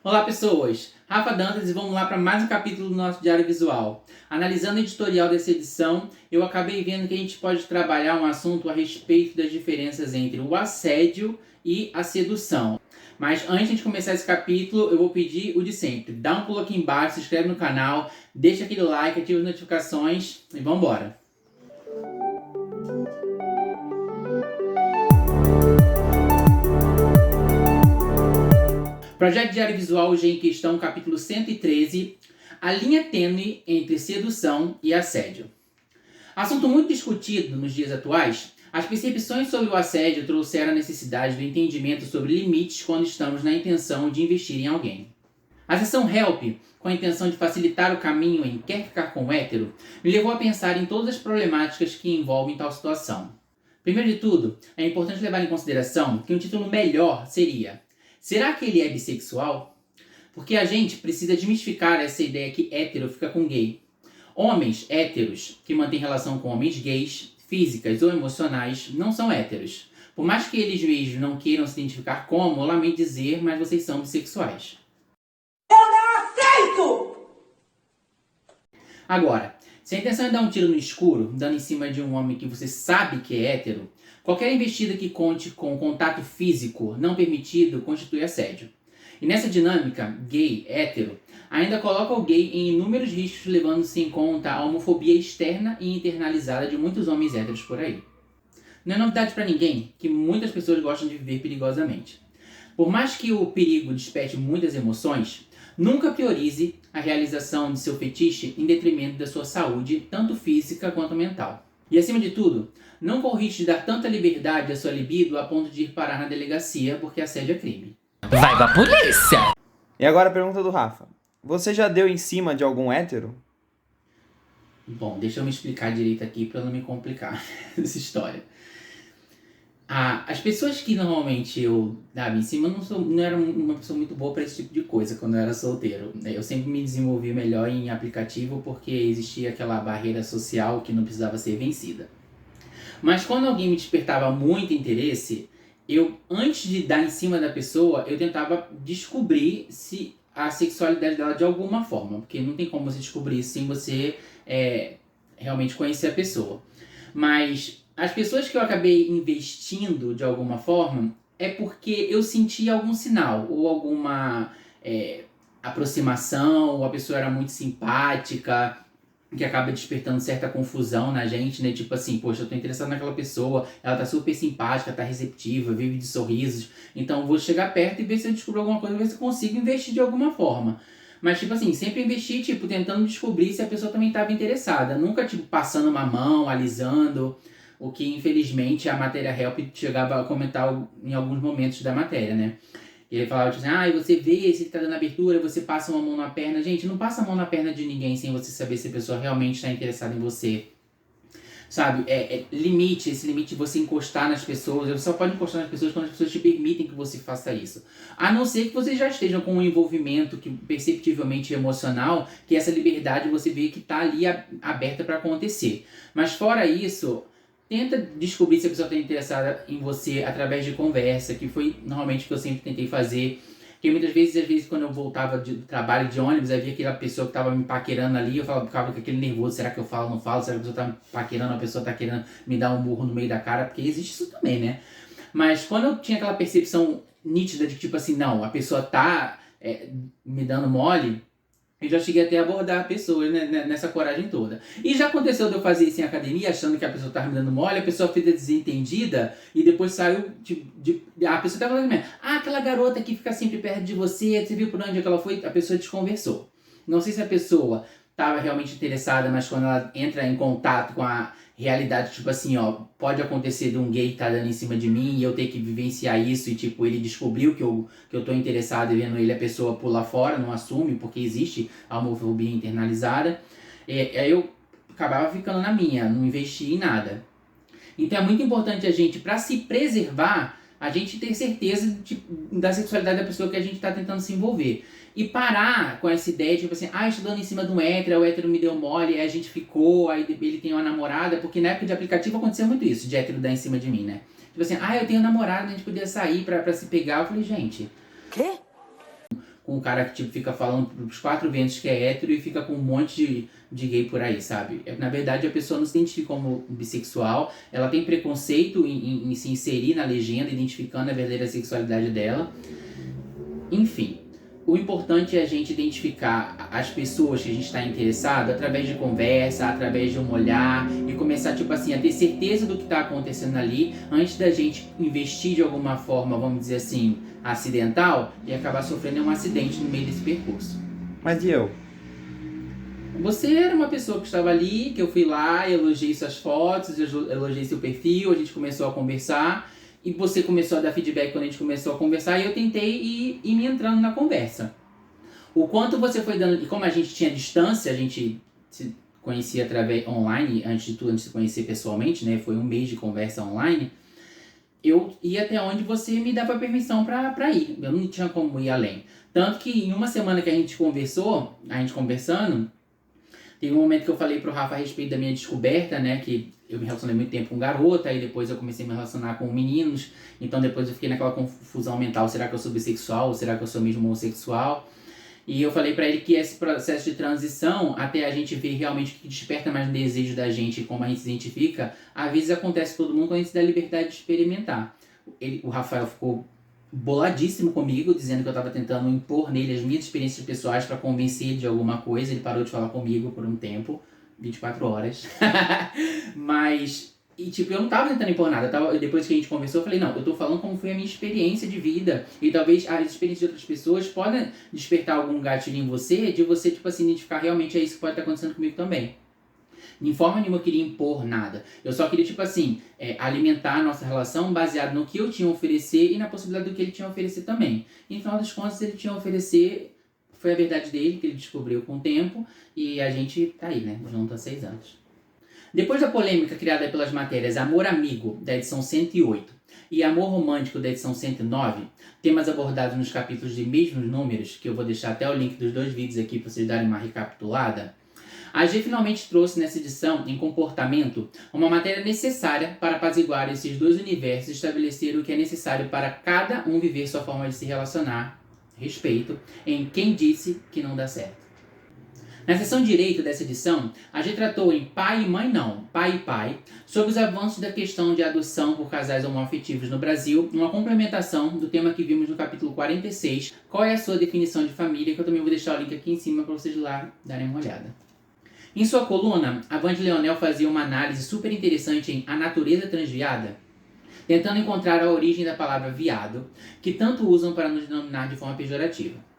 Olá pessoas, Rafa Dantas e vamos lá para mais um capítulo do nosso Diário Visual. Analisando o editorial dessa edição, eu acabei vendo que a gente pode trabalhar um assunto a respeito das diferenças entre o assédio e a sedução. Mas antes de começar esse capítulo, eu vou pedir o de sempre. Dá um pulo aqui embaixo, se inscreve no canal, deixa aquele like, ativa as notificações e vamos embora. Projeto Diário Visual, hoje em questão, capítulo 113, a linha tênue entre sedução e assédio. Assunto muito discutido nos dias atuais, as percepções sobre o assédio trouxeram a necessidade do entendimento sobre limites quando estamos na intenção de investir em alguém. A sessão Help, com a intenção de facilitar o caminho em Quer Ficar com o Hétero, me levou a pensar em todas as problemáticas que envolvem tal situação. Primeiro de tudo, é importante levar em consideração que um título melhor seria: será que ele é bissexual? Porque a gente precisa desmistificar essa ideia que hétero fica com gay. Homens héteros que mantêm relação com homens gays, físicas ou emocionais, não são héteros. Por mais que eles mesmos não queiram se identificar como, eu lamento dizer, mas vocês são bissexuais. Eu não aceito! Agora, se a intenção é dar um tiro no escuro, dando em cima de um homem que você sabe que é hétero, qualquer investida que conte com contato físico não permitido constitui assédio. E nessa dinâmica, gay, hétero, ainda coloca o gay em inúmeros riscos, levando-se em conta a homofobia externa e internalizada de muitos homens héteros por aí. Não é novidade para ninguém que muitas pessoas gostam de viver perigosamente. Por mais que o perigo desperte muitas emoções, nunca priorize a realização de seu fetiche em detrimento da sua saúde, tanto física quanto mental. E acima de tudo, não corra o risco de dar tanta liberdade à sua libido a ponto de ir parar na delegacia porque assédio é crime. Vai pra polícia! E agora a pergunta do Rafa. Você já deu em cima de algum hétero? Bom, deixa eu me explicar direito aqui para não me complicar essa história. As pessoas que normalmente eu dava em cima, não era uma pessoa muito boa para esse tipo de coisa quando eu era solteiro. Eu sempre me desenvolvi melhor em aplicativo porque existia aquela barreira social que não precisava ser vencida. Mas quando alguém me despertava muito interesse, antes de dar em cima da pessoa, eu tentava descobrir se a sexualidade dela de alguma forma, porque não tem como você descobrir sem você realmente conhecer a pessoa. Mas as pessoas que eu acabei investindo de alguma forma é porque eu senti algum sinal, ou alguma aproximação, ou a pessoa era muito simpática, que acaba despertando certa confusão na gente, né? Tipo assim, poxa, eu tô interessado naquela pessoa, ela tá super simpática, tá receptiva, vive de sorrisos, então eu vou chegar perto e ver se eu descubro alguma coisa, ver se eu consigo investir de alguma forma. Mas, tipo assim, sempre investi, tipo, tentando descobrir se a pessoa também estava interessada. Nunca, tipo, passando uma mão, alisando, o que, infelizmente, a matéria Help chegava a comentar em alguns momentos da matéria, né? E ele falava, tipo assim, você vê se ele tá dando abertura, você passa uma mão na perna. Gente, não passa a mão na perna de ninguém sem você saber se a pessoa realmente está interessada em você. Sabe, limite, esse limite de você encostar nas pessoas. Você só pode encostar nas pessoas quando as pessoas te permitem que você faça isso. A não ser que vocês já estejam com um envolvimento que, perceptivelmente emocional, que essa liberdade você vê que tá ali aberta para acontecer. Mas fora isso, tenta descobrir se a pessoa está interessada em você através de conversa, que foi normalmente o que eu sempre tentei fazer. Porque muitas vezes, às vezes, quando eu voltava do trabalho de ônibus, havia aquela pessoa que estava me paquerando ali, eu ficava com aquele nervoso, será que eu falo ou não falo? Será que a pessoa está me paquerando, a pessoa está querendo me dar um burro no meio da cara? Porque existe isso também, né? Mas quando eu tinha aquela percepção nítida de tipo assim, não, a pessoa tá me dando mole, eu já cheguei até a abordar pessoas, né, nessa coragem toda. E já aconteceu de eu fazer isso em academia, achando que a pessoa estava me dando mole, a pessoa fica desentendida e depois saiu a pessoa estava falando mesmo, aquela garota que fica sempre perto de você viu por onde ela foi? A pessoa desconversou. Não sei se a pessoa estava realmente interessada, mas quando ela entra em contato com a realidade, tipo assim, pode acontecer de um gay estar dando em cima de mim e eu ter que vivenciar isso e, tipo, ele descobriu que eu tô interessado e vendo ele, a pessoa pula fora, não assume, porque existe a homofobia internalizada. Aí eu acabava ficando na minha, não investia em nada. Então é muito importante a gente, para se preservar, a gente ter certeza da sexualidade da pessoa que a gente está tentando se envolver. E parar com essa ideia de, tipo assim, estou dando em cima de um hétero, o hétero me deu mole, aí a gente ficou, aí ele tem uma namorada, porque na época de aplicativo acontecia muito isso, de hétero dar em cima de mim, né? Tipo assim, eu tenho namorada, a gente podia sair pra se pegar. Eu falei, gente... Quê? com um cara que tipo, fica falando pros 4 ventos que é hétero e fica com um monte de gay por aí, sabe? Na verdade, a pessoa não se identifica como bissexual, ela tem preconceito em se inserir na legenda, identificando a verdadeira sexualidade dela. Enfim, o importante é a gente identificar as pessoas que a gente está interessado através de conversa, através de um olhar e começar, tipo assim, a ter certeza do que está acontecendo ali antes da gente investir de alguma forma, vamos dizer assim, acidental e acabar sofrendo um acidente no meio desse percurso. Mas e eu? Você era uma pessoa que estava ali, que eu fui lá, elogiei suas fotos, elogiei seu perfil, a gente começou a conversar e você começou a dar feedback quando a gente começou a conversar e eu tentei ir me entrando na conversa. O quanto você foi dando... E como a gente tinha distância, a gente se conhecia através online, antes de tudo, antes de se conhecer pessoalmente, né? Foi um mês de conversa online. Eu ia até onde você me dava permissão pra ir. Eu não tinha como ir além. Tanto que em uma semana que a gente conversando, teve um momento que eu falei pro Rafa a respeito da minha descoberta, né? Que eu me relacionei muito tempo com garota, aí depois eu comecei a me relacionar com meninos. Então depois eu fiquei naquela confusão mental, será que eu sou bissexual ou será que eu sou mesmo homossexual? E eu falei pra ele que esse processo de transição, até a gente ver realmente o que desperta mais desejo da gente e como a gente se identifica, às vezes acontece com todo mundo quando a gente se dá a liberdade de experimentar. O Rafael ficou boladíssimo comigo, dizendo que eu tava tentando impor nele as minhas experiências pessoais pra convencer ele de alguma coisa. Ele parou de falar comigo por um tempo, 24 horas. Mas... E, tipo, eu não tava tentando impor nada. Depois que a gente conversou, eu falei, não, eu tô falando como foi a minha experiência de vida. E talvez as experiências de outras pessoas podem despertar algum gatilho em você, de você, tipo assim, identificar realmente é isso que pode estar acontecendo comigo também. De forma nenhuma eu queria impor nada. Eu só queria, tipo assim, alimentar a nossa relação baseado no que eu tinha a oferecer e na possibilidade do que ele tinha a oferecer também. E, no final das contas, ele tinha a oferecer... Foi a verdade dele, que ele descobriu com o tempo. E a gente tá aí, né? Junto há 6 anos. Depois da polêmica criada pelas matérias Amor Amigo, da edição 108, e Amor Romântico, da edição 109, temas abordados nos capítulos de mesmos números, que eu vou deixar até o link dos 2 vídeos aqui para vocês darem uma recapitulada, a G finalmente trouxe nessa edição, em Comportamento, uma matéria necessária para apaziguar esses 2 universos e estabelecer o que é necessário para cada um viver sua forma de se relacionar, respeito, em Quem Disse Que Não Dá Certo. Na seção Direito dessa edição, a gente tratou em Pai e Mãe Não, Pai e Pai, sobre os avanços da questão de adoção por casais homoafetivos no Brasil, uma complementação do tema que vimos no capítulo 46, qual é a sua definição de família, que eu também vou deixar o link aqui em cima para vocês lá darem uma olhada. Em sua coluna, a Vandy Leonel fazia uma análise super interessante em A Natureza Transviada, tentando encontrar a origem da palavra viado, que tanto usam para nos denominar de forma pejorativa.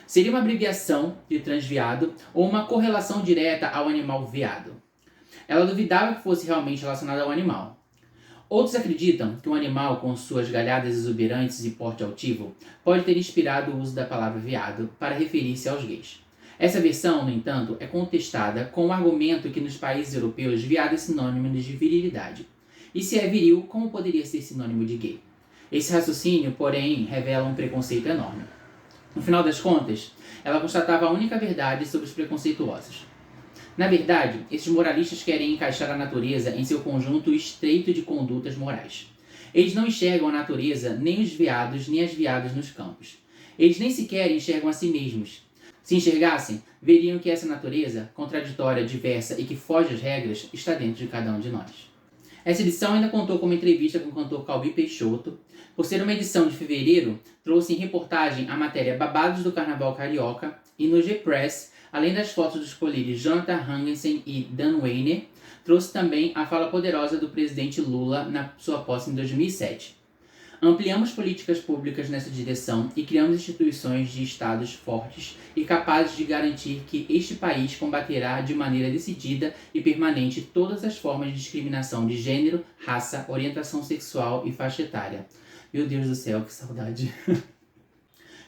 Seria uma abreviação de transviado ou uma correlação direta ao animal veado. Ela duvidava que fosse realmente relacionado ao animal. Outros acreditam que um animal com suas galhadas exuberantes e porte altivo pode ter inspirado o uso da palavra veado para referir-se aos gays. Essa versão, no entanto, é contestada com o argumento que nos países europeus viado é sinônimo de virilidade. E se é viril, como poderia ser sinônimo de gay? Esse raciocínio, porém, revela um preconceito enorme. No final das contas, ela constatava a única verdade sobre os preconceituosos. Na verdade, esses moralistas querem encaixar a natureza em seu conjunto estreito de condutas morais. Eles não enxergam a natureza, nem os veados, nem as veadas nos campos. Eles nem sequer enxergam a si mesmos. Se enxergassem, veriam que essa natureza, contraditória, diversa e que foge às regras, está dentro de cada um de nós. Essa edição ainda contou com uma entrevista com o cantor Calbi Peixoto. Por ser uma edição de fevereiro, trouxe em reportagem a matéria Babados do Carnaval Carioca e no G-Press, além das fotos dos colírios Jonathan Hangensen e Dan Weiner, trouxe também a fala poderosa do presidente Lula na sua posse em 2007. Ampliamos políticas públicas nessa direção e criamos instituições de estados fortes e capazes de garantir que este país combaterá de maneira decidida e permanente todas as formas de discriminação de gênero, raça, orientação sexual e faixa etária. Meu Deus do céu, que saudade.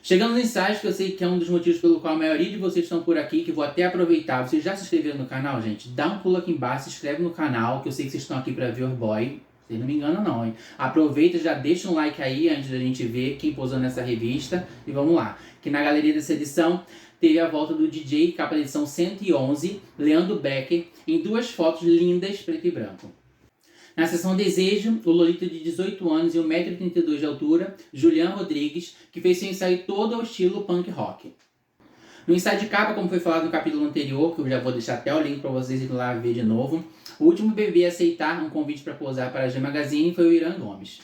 Chegando no ensaio, que eu sei que é um dos motivos pelo qual a maioria de vocês estão por aqui, que vou até aproveitar. Vocês já se inscreveram no canal, gente? Dá um pulo aqui embaixo, se inscreve no canal, que eu sei que vocês estão aqui pra ver o boy. Vocês não me enganam não, hein? Aproveita, já deixa um like aí antes da gente ver quem posou nessa revista. E vamos lá. Que na galeria dessa edição teve a volta do DJ, capa da edição 111, Leandro Becker, em 2 fotos lindas, preto e branco. Na seção Desejo, o lolita de 18 anos e 1,32 m de altura, Julian Rodrigues, que fez seu ensaio todo ao estilo punk rock. No ensaio de capa, como foi falado no capítulo anterior, que eu já vou deixar até o link para vocês irem lá ver de novo, o último bebê a aceitar um convite para posar para a G Magazine foi o Irã Gomes.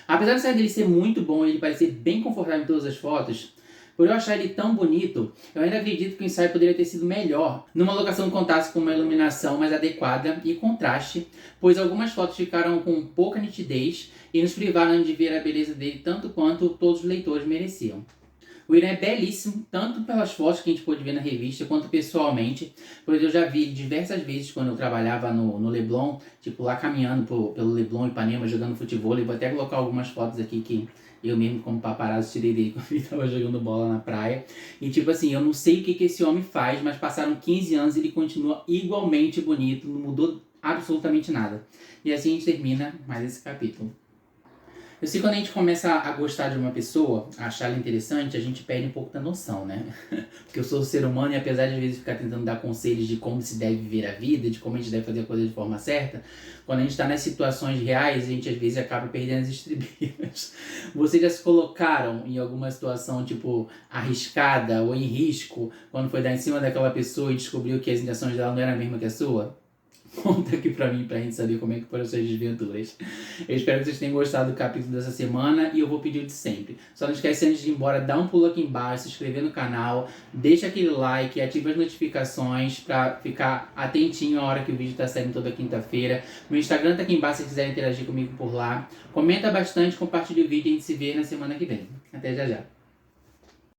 Apesar do ensaio dele ser muito bom e ele parecer bem confortável em todas as fotos, por eu achar ele tão bonito, eu ainda acredito que o ensaio poderia ter sido melhor numa locação que contasse com uma iluminação mais adequada e contraste, pois algumas fotos ficaram com pouca nitidez e nos privaram de ver a beleza dele tanto quanto todos os leitores mereciam. O Irã é belíssimo, tanto pelas fotos que a gente pôde ver na revista, quanto pessoalmente, pois eu já vi ele diversas vezes quando eu trabalhava no Leblon, tipo lá caminhando pelo Leblon, Ipanema, jogando futebol. Eu vou até colocar algumas fotos aqui que eu mesmo, como paparazzo, tirei dele quando ele estava jogando bola na praia. E tipo assim, eu não sei o que esse homem faz, mas passaram 15 anos e ele continua igualmente bonito, não mudou absolutamente nada. E assim a gente termina mais esse capítulo. Eu sei que quando a gente começa a gostar de uma pessoa, a achar ela interessante, a gente perde um pouco da noção, né? Porque eu sou um ser humano e apesar de às vezes ficar tentando dar conselhos de como se deve viver a vida, de como a gente deve fazer a coisa de forma certa, quando a gente está nas situações reais, a gente às vezes acaba perdendo as estribeiras. Vocês já se colocaram em alguma situação, tipo, arriscada ou em risco, quando foi dar em cima daquela pessoa e descobriu que as intenções dela não eram a mesma que a sua? Conta aqui pra mim, pra gente saber como é que foram as suas desventuras. Eu espero que vocês tenham gostado do capítulo dessa semana e eu vou pedir o de sempre. Só não esquece antes de ir embora, dá um pulo aqui embaixo, se inscrever no canal, deixa aquele like, ativa as notificações pra ficar atentinho a hora que o vídeo tá saindo toda quinta-feira. Meu Instagram tá aqui embaixo se quiser interagir comigo por lá. Comenta bastante, compartilha o vídeo e a gente se vê na semana que vem. Até já já.